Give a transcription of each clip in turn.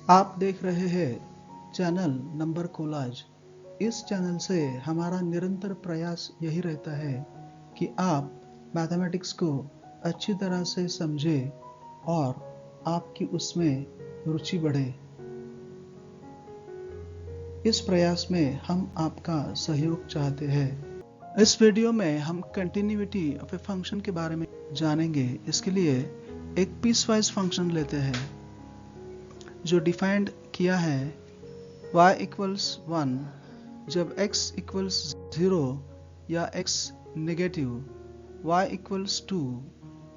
आप देख रहे हैं चैनल नंबर कोलाज। इस चैनल से हमारा निरंतर प्रयास यही रहता है कि आप मैथमेटिक्स को अच्छी तरह से समझें और आपकी उसमें रुचि बढ़े। इस प्रयास में हम आपका सहयोग चाहते हैं। इस वीडियो में हम कंटिन्यूटी ऑफ ए फंक्शन के बारे में जानेंगे। इसके लिए एक पीसवाइज फंक्शन लेते हैं जो डिफाइंड किया है y इक्वल्स 1 जब x इक्वल्स 0 या x नेगेटिव, y इक्वल्स 2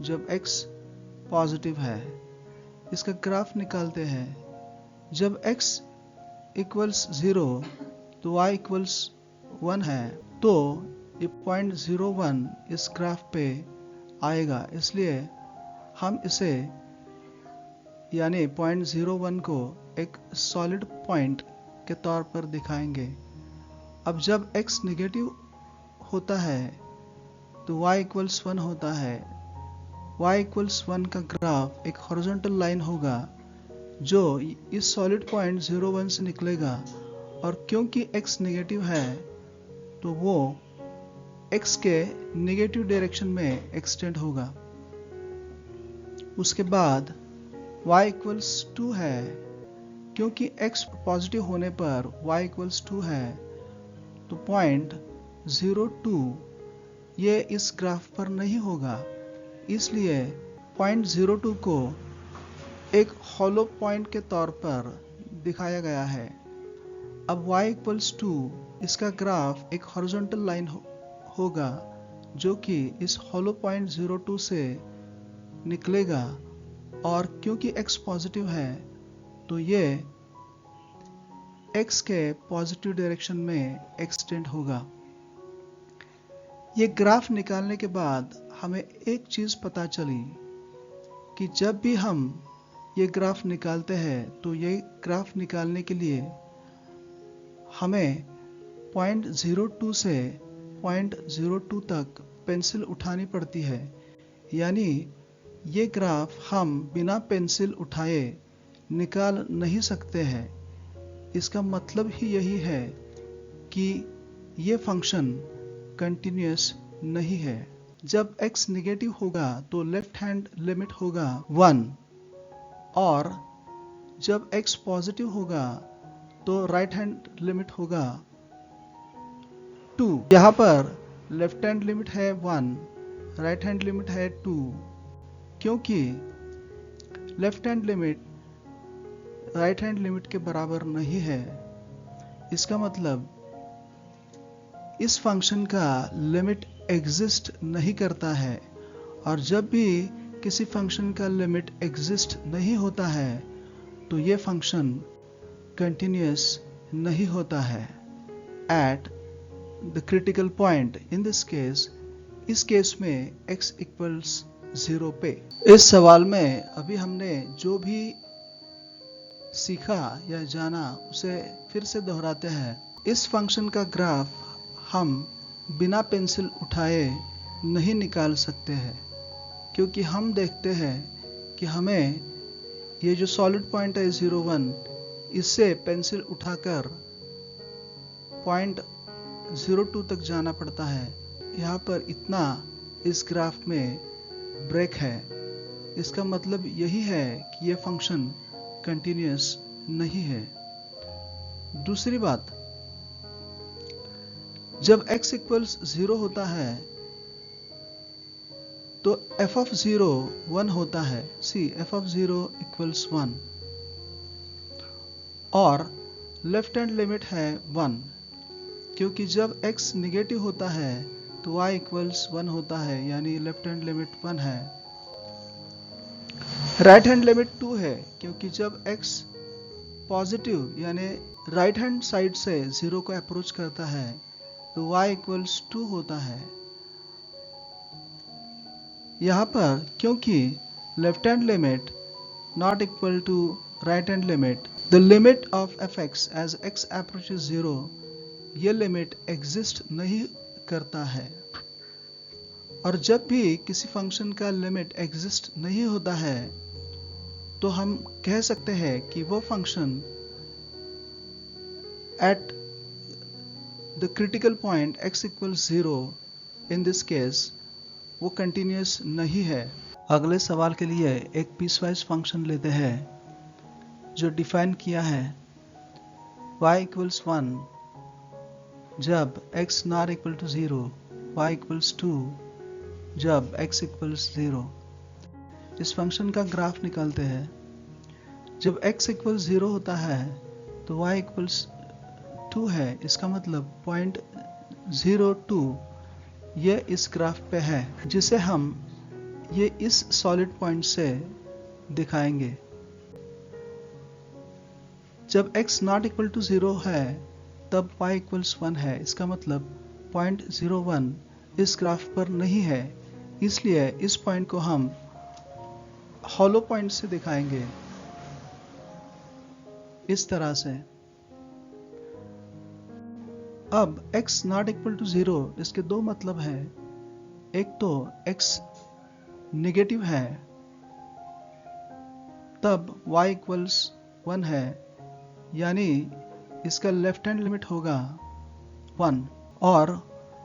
जब x पॉजिटिव है। इसका ग्राफ निकालते हैं। जब x इक्वल्स 0 तो y इक्वल्स 1 है, तो ये 0.01 इस ग्राफ पे आएगा। इसलिए हम इसे यानी 0.01 को एक सॉलिड पॉइंट के तौर पर दिखाएंगे। अब जब x नेगेटिव होता है तो y इक्वल्स 1 होता है। y इक्वल्स 1 का ग्राफ एक हॉरिजॉन्टल लाइन होगा जो इस सॉलिड पॉइंट 0,1 से निकलेगा, और क्योंकि x नेगेटिव है तो वो x के नेगेटिव डायरेक्शन में एक्सटेंड होगा। उसके बाद y इक्वल्स 2 है। क्योंकि x पॉजिटिव होने पर y इक्वल्स 2 है तो पॉइंट 0,2 ये इस ग्राफ पर नहीं होगा। इसलिए पॉइंट 0,2 को एक हॉलो पॉइंट के तौर पर दिखाया गया है। अब y इक्वल्स 2 इसका ग्राफ एक हॉरिजॉन्टल लाइन होगा जो कि इस हॉलो पॉइंट 0,2 से निकलेगा, और क्योंकि x पॉजिटिव है तो ये x के पॉजिटिव डायरेक्शन में एक्सटेंड होगा। ये ग्राफ निकालने के बाद हमें एक चीज पता चली कि जब भी हम ये ग्राफ निकालते हैं तो ये ग्राफ निकालने के लिए हमें 0.02 से 0.02 तक पेंसिल उठानी पड़ती है। यानी ये ग्राफ हम बिना पेंसिल उठाए निकाल नहीं सकते हैं। इसका मतलब ही यही है कि ये फंक्शन कंटिन्यूअस नहीं है। जब x नेगेटिव होगा तो लेफ्ट हैंड लिमिट होगा 1, और जब x पॉजिटिव होगा तो राइट हैंड लिमिट होगा 2। यहाँ पर लेफ्ट हैंड लिमिट है 1, राइट हैंड लिमिट है 2। क्योंकि left hand limit right hand limit के बराबर नहीं है, इसका मतलब इस फंक्शन का लिमिट एग्जिस्ट नहीं करता है। और जब भी किसी फंक्शन का लिमिट एग्जिस्ट नहीं होता है तो ये फंक्शन कंटिन्यूअस नहीं होता है। At the critical point in this case, इस केस में x इक्वल्स 0 पे। इस सवाल में अभी हमने जो भी सीखा या जाना उसे फिर से दोहराते हैं। इस फंक्शन का ग्राफ हम बिना पेंसिल उठाए नहीं निकाल सकते हैं, क्योंकि हम देखते हैं कि हमें ये जो सॉलिड पॉइंट है 0,1, इससे पेंसिल उठाकर पॉइंट 0,2 तक जाना पड़ता है। यहाँ पर इतना इस ग्राफ में ब्रेक है। इसका मतलब यही है कि ये फंक्शन कंटिन्यूअस नहीं है। दूसरी बात, जब x इक्वल्स 0 होता है तो f of 0 1 होता है। सी f of 0 इक्वल्स 1, और लेफ्ट हैंड लिमिट है 1। क्योंकि जब x निगेटिव होता है तो y इक्वल्स 1 होता है, यानी लेफ्ट हैंड लिमिट 1 है। राइट हैंड लिमिट 2 है, क्योंकि जब x पॉजिटिव यानी राइट हैंड साइड से 0 को अप्रोच करता है तो y इक्वल्स 2 होता है। यहाँ पर क्योंकि left hand limit not equal to right hand limit, the limit of fx as x approaches 0, ये लिमिट एग्जिस्ट नहीं करता है। और जब भी किसी फंक्शन का लिमिट एग्जिस्ट नहीं होता है तो हम कह सकते हैं कि वो function at the critical point x equals 0 in this case वो कंटिन्यूस नहीं है। अगले सवाल के लिए एक पीसवाइज फंक्शन लेते हैं जो डिफाइन किया है y इक्वल्स 1 जब x not equal to 0, y equals 2 जब x इक्वल्स 0। इस फंक्शन का ग्राफ निकालते हैं। जब x इक्वल्स 0 होता है तो y इक्वल्स 2 है, इसका मतलब पॉइंट 02 ये इस ग्राफ पे है, जिसे हम ये इस सॉलिड पॉइंट से दिखाएंगे। जब x नॉट इक्वल टू 0 है तब y इक्वल्स 1 है, इसका मतलब पॉइंट 01 इस ग्राफ पर नहीं है, इसलिए इस पॉइंट को हम हॉलो पॉइंट से दिखाएंगे इस तरह से। अब x नॉट इक्वल टू 0 इसके दो मतलब है। एक तो x नेगेटिव है तब y इक्वल्स 1 है, यानी इसका लेफ्ट हैंड लिमिट होगा 1 और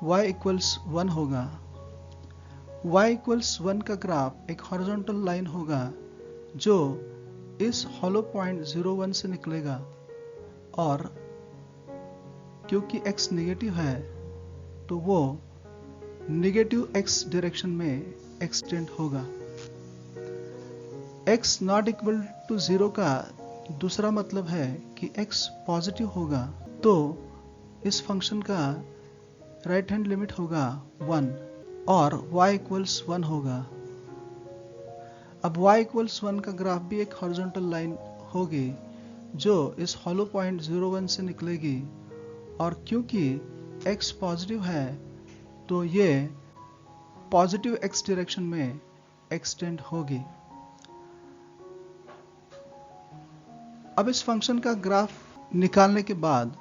y इक्वल्स 1 होगा। y इक्वल्स 1 का ग्राफ एक हॉरिजॉन्टल लाइन होगा जो इस हॉलो पॉइंट 01 से निकलेगा, और क्योंकि x नेगेटिव है तो वो नेगेटिव x डायरेक्शन में एक्सटेंड होगा। x नॉट इक्वल टू 0 का दूसरा मतलब है कि x पॉजिटिव होगा तो इस फंक्शन का राइट हैंड लिमिट होगा 1 और y इक्वल्स 1 होगा। अब y इक्वल्स 1 का ग्राफ भी एक हॉरिजॉन्टल लाइन होगी जो इस हॉलो पॉइंट 01 से निकलेगी, और क्योंकि x पॉजिटिव है तो ये पॉजिटिव x डायरेक्शन में एक्सटेंड होगी। अब इस फंक्शन का ग्राफ निकालने के बाद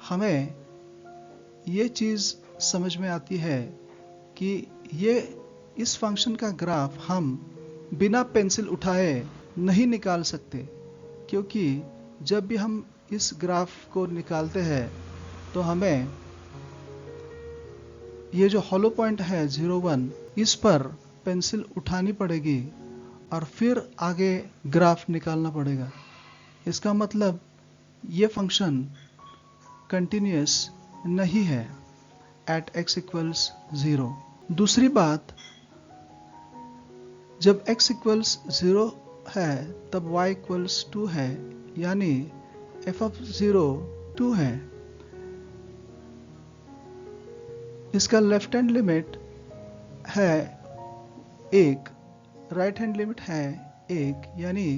हमें ये चीज़ समझ में आती है कि ये इस फंक्शन का ग्राफ हम बिना पेंसिल उठाए नहीं निकाल सकते, क्योंकि जब भी हम इस ग्राफ को निकालते हैं तो हमें ये जो हॉलो पॉइंट है 01 इस पर पेंसिल उठानी पड़ेगी और फिर आगे ग्राफ निकालना पड़ेगा। इसका मतलब ये फंक्शन कंटिन्यूस नहीं है एट x इक्वल्स 0। दूसरी बात, जब x इक्वल्स 0 है तब y इक्वल्स 2 है, यानी f of 0 2 है। इसका लेफ्ट हैंड लिमिट है 1, राइट हैंड लिमिट है 1, यानी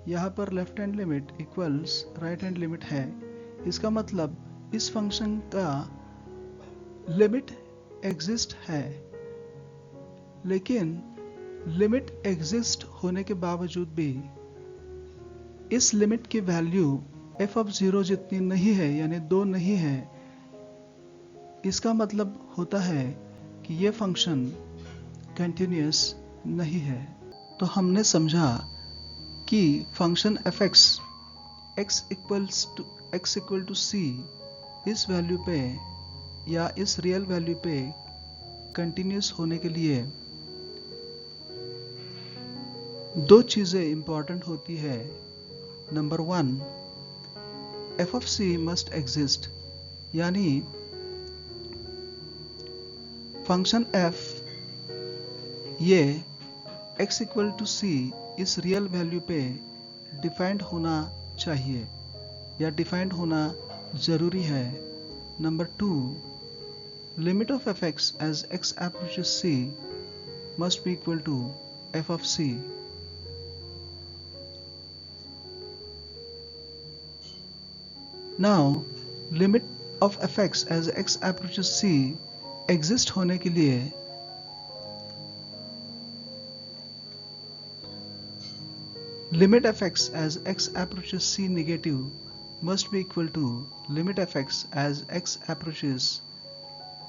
यहाँ पर left hand limit equals right hand limit है। इसका मतलब इस फंक्शन का लिमिट एग्जिस्ट है, लेकिन लिमिट एग्जिस्ट होने के बावजूद भी इस लिमिट की वैल्यू f of 0 जितनी नहीं है, यानी 2 नहीं है। इसका मतलब होता है कि ये फंक्शन कंटिन्यूस नहीं है। तो हमने समझा कि function fx x equal to c इस वैल्यू पे या इस रियल वैल्यू पे कंटिन्यूस होने के लिए दो चीज़ें इंपॉर्टेंट होती है। Number 1, f of c must exist, यानी फंक्शन f ये x इक्वल टू c इस रियल वैल्यू पे डिफाइंड होना चाहिए या डिफाइंड होना ज़रूरी है। Number 2, limit of fx as x approaches c must be equal to f of c। Now, limit of fx as x approaches c exist होने के लिए limit fx as x approaches c negative must be equal to limit fx as x approaches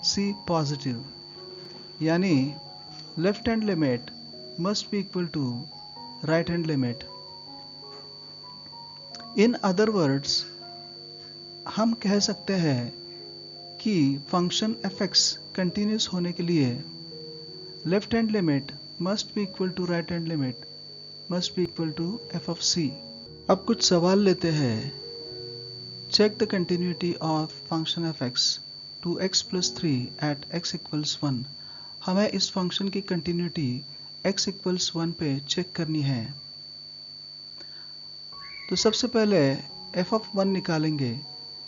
c positive, यानी left hand limit must be equal to right hand limit। In other words हम कह सकते हैं कि function fx continuous होने के लिए left hand limit must be equal to right hand limit must be equal to f of c। अब कुछ सवाल लेते हैं। Check the continuity of function fx to x plus 3 at x equals 1। हमें इस फंक्शन की कंटिन्यूटी x equals 1 पे check करनी है। तो सबसे पहले f of 1 निकालेंगे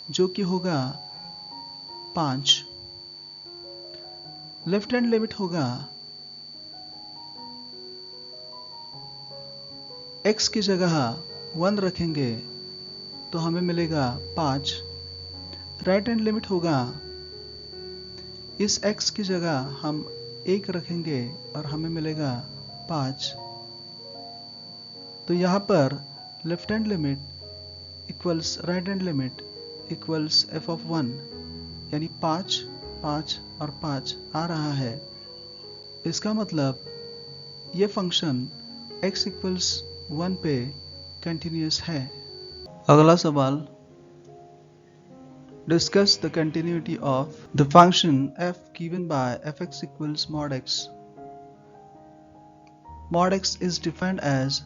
जो कि होगा 5। लेफ्ट हैंड लिमिट होगा x की जगह 1 रखेंगे तो हमें मिलेगा 5। राइट हैंड लिमिट होगा इस x की जगह हम 1 रखेंगे और हमें मिलेगा 5। तो यहाँ पर left hand limit equals right hand limit equals f of 1, यानी 5, 5 और 5 आ रहा है। इसका मतलब ये फंक्शन x इक्वल्स 1 पे कंटिन्यूस है। अगला सवाल, discuss the continuity of the function f given by fx equals mod x. Mod x is defined as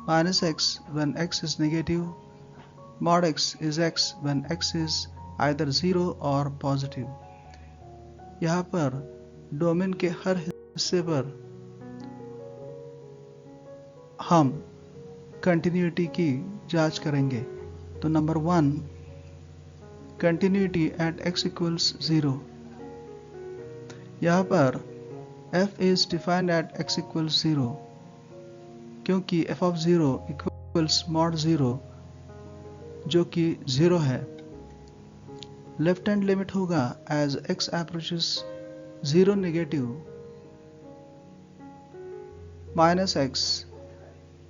minus x when x is negative. Mod x is x when x is either 0 or positive. यहाँ पर domain के हर हिस्से पर हम continuity की जांच करेंगे। तो number 1, continuity at x equals 0। यहाँ पर f is defined at x equals 0 क्योंकि f of 0 equals mod 0 जो कि 0 है। लेफ्ट हैंड लिमिट होगा as x approaches 0 negative minus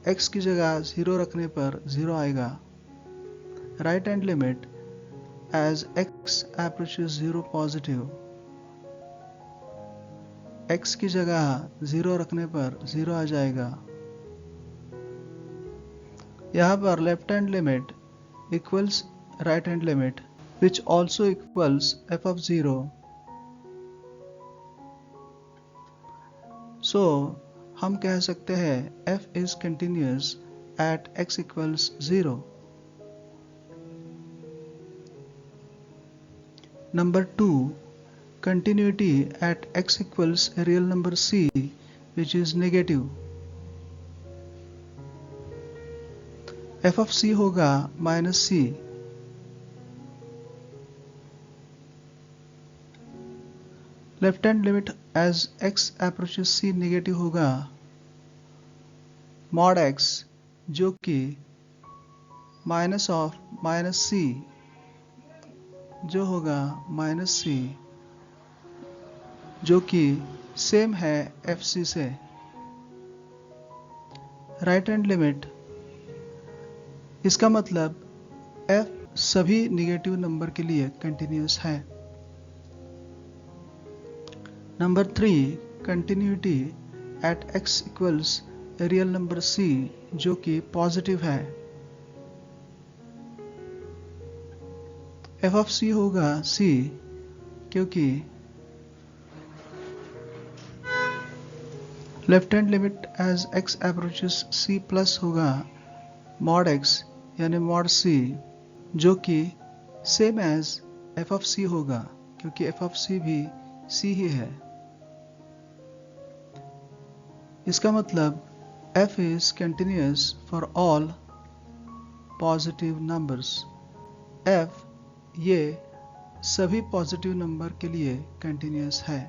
x की जगह 0 रखने पर 0 आएगा। Right hand limit as x approaches 0 positive x की जगह 0 रखने पर 0 आ जाएगा। यहाँ पर left hand limit equals right hand limit which also equals f of 0. So हम कह सकते हैं f is continuous at x equals 0. Number 2, continuity at x equals a real number c which is negative. f of c होगा minus c। Left hand limit as x approaches c negative होगा mod x जो कि minus of minus c जो होगा minus c जो कि same है fc से। राइट हैंड लिमिट इसका मतलब f सभी निगेटिव नंबर के लिए कंटिन्यूस है। Number 3, continuity at x equals real number c जो कि पॉजिटिव है। f of c होगा c क्योंकि left hand limit as x approaches c plus होगा मॉड x यानी मॉड c जो कि same as f of c होगा क्योंकि f of c भी c ही है। इसका मतलब f is continuous for all positive numbers. f ये सभी पॉजिटिव नंबर के लिए कंटिन्यूस है।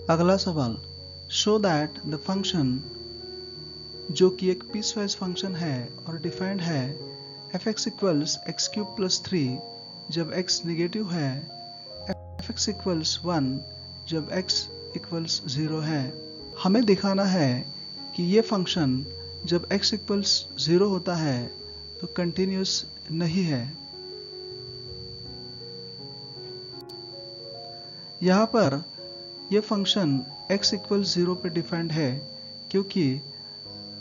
अगला सवाल, शो दैट द फंक्शन जो कि एक पीसवाइज फंक्शन है और डिफाइंड है fx equals x cube plus 3 जब x नेगेटिव है, fx इक्वल्स 1 जब x इक्वल्स 0 है। हमें दिखाना है कि ये फंक्शन जब x इक्वल्स 0 होता है तो कंटिन्यूस नहीं है। यहाँ पर यह फंक्शन x इक्वल्स 0 पे डिफाइंड है क्योंकि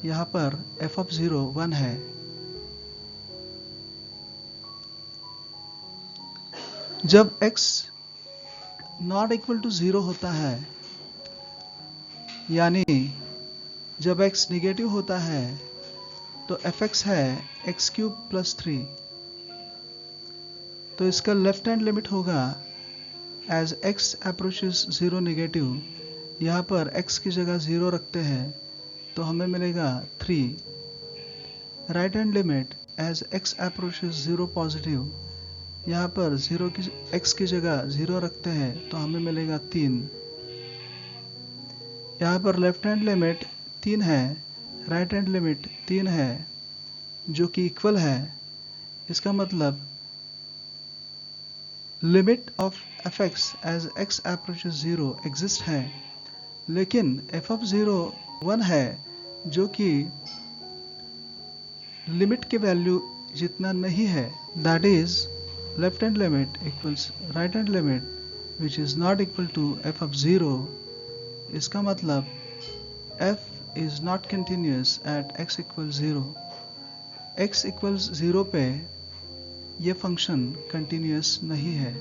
यहाँ पर f of 0 1 है। जब x नॉट इक्वल टू 0 होता है, यानी जब x निगेटिव होता है, तो fx है x क्यूब प्लस 3। तो इसका लेफ्ट हैंड लिमिट होगा एज x अप्रोचेस 0 नेगेटिव। यहाँ पर x की जगह 0 रखते हैं तो हमें मिलेगा 3। Right hand limit as x approaches 0 positive. यहाँ पर x की जगह 0 रखते हैं तो हमें मिलेगा 3। यहाँ पर लेफ्ट हैंड लिमिट 3 है, राइट हैंड लिमिट 3 है, जो कि इक्वल है। इसका मतलब limit of fx as x approaches 0 exist है, लेकिन f of 0 1 है, जो कि लिमिट के वैल्यू जितना नहीं है। That is left hand limit equals right hand limit which is not equal to f of 0। इसका मतलब f is not continuous at x equals 0। x equals 0 पे ये फंक्शन कंटिन्यूस नहीं है।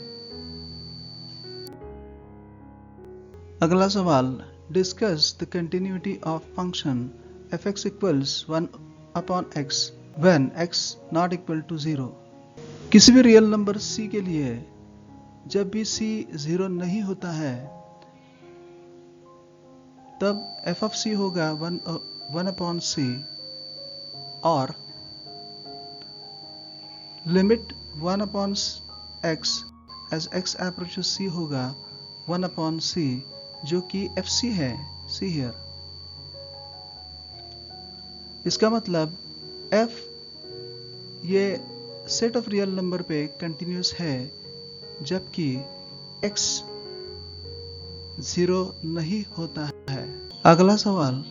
अगला सवाल, discuss the continuity of function fx equals 1 upon x when x not equal to 0। किसी भी रियल नंबर c के लिए जब भी c 0 नहीं होता है, तब f of c होगा 1 अपॉन c, और limit 1 upon x as x approaches c होगा 1 अपॉन c, जो कि fc है, सी हियर। इसका मतलब f ये सेट ऑफ रियल नंबर पे कंटिन्यूस है, जबकि x 0 नहीं होता है। अगला सवाल,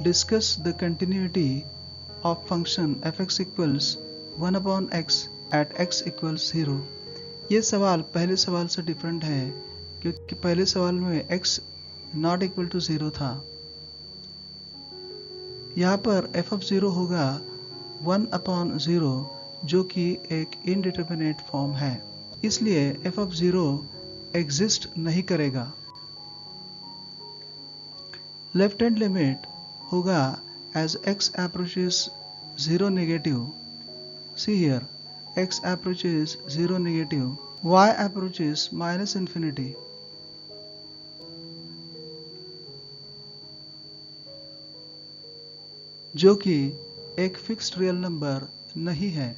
discuss the continuity of function fx equals 1 upon x at x equals 0। ये सवाल पहले सवाल से डिफरेंट है, क्योंकि पहले सवाल में x नॉट इक्वल टू 0 था। यहाँ पर f of 0 होगा 1 अपॉन 0, जो कि एक इनडिटरमिनेट फॉर्म है, इसलिए f of 0 एग्जिस्ट नहीं करेगा। लेफ्ट हैंड लिमिट होगा as x approaches 0 negative. See here, x approaches 0 negative, y approaches minus infinity. जो कि एक फिक्स्ड रियल नंबर नहीं है।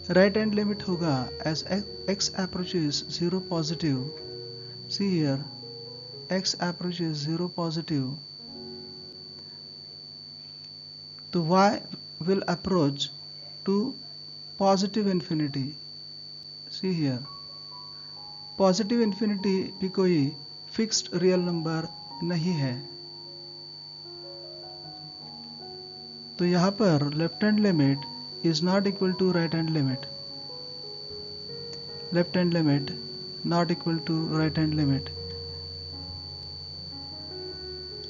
राइट हैंड लिमिट होगा as x approaches 0 positive. See here, x approaches 0 positive. तो y will approach to positive infinity. See here, positive infinity भी कोई fixed real number नहीं है। तो यहाँ पर left hand limit is not equal to right hand limit. Left hand limit not equal to right hand limit.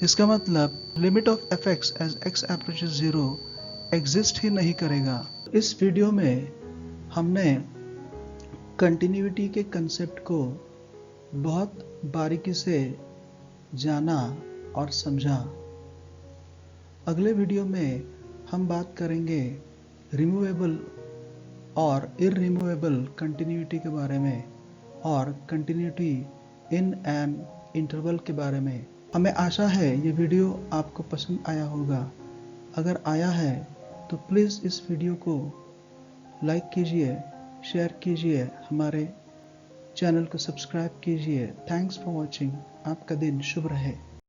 इसका मतलब limit of fx as x approaches 0 exist ही नहीं करेगा। इस वीडियो में हमने कंटिन्यूटी के कंसेप्ट को बहुत बारीकी से जाना और समझा। अगले वीडियो में हम बात करेंगे रिमूवेबल और इररिमूवेबल कंटिन्यूटी के बारे में, और कंटिन्यूटी इन एन इंटरवल के बारे में। हमें आशा है ये वीडियो आपको पसंद आया होगा। अगर आया है तो प्लीज़ इस वीडियो को लाइक कीजिए, शेयर कीजिए, हमारे चैनल को सब्सक्राइब कीजिए। Thanks for watching. आपका दिन शुभ रहे।